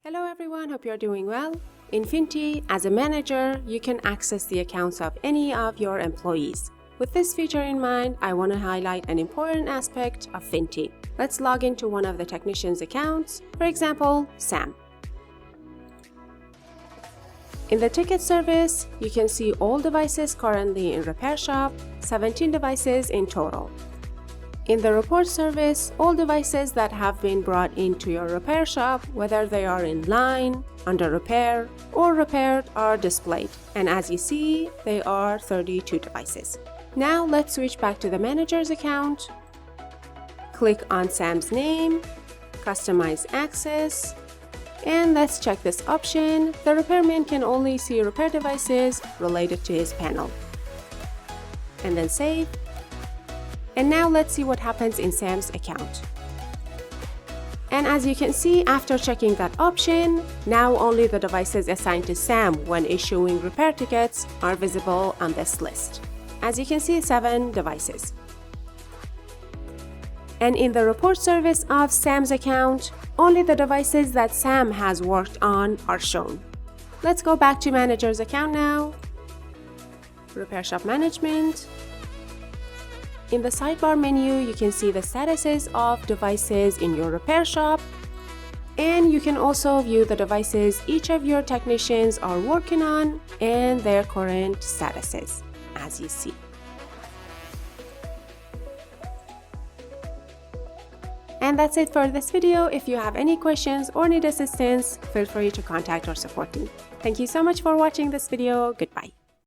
Hello everyone, hope you're doing well. In Finty, as a manager, you can access the accounts of any of your employees. With this feature in mind, I want to highlight an important aspect of Finty. Let's log into one of the technicians' accounts, for example, Sam. In the ticket service, you can see all devices currently in repair shop, 17 devices in total. In the report service, all devices that have been brought into your repair shop, whether they are in line, under repair, or repaired, are displayed. And as you see, they are 32 devices. Now let's switch back to the manager's account. Click on Sam's name, customize access, and let's check this option. The repairman can only see repair devices related to his panel. And then save. And now let's see what happens in Sam's account. And as you can see, after checking that option, now only the devices assigned to Sam when issuing repair tickets are visible on this list. As you can see, 7 devices. And in the report service of Sam's account, only the devices that Sam has worked on are shown. Let's go back to manager's account now. Repair shop management. In the sidebar menu, you can see the statuses of devices in your repair shop, and you can also view the devices each of your technicians are working on and their current statuses, as you see. And that's it for this video. If you have any questions or need assistance, feel free to contact our support team. Thank you so much for watching this video. Goodbye.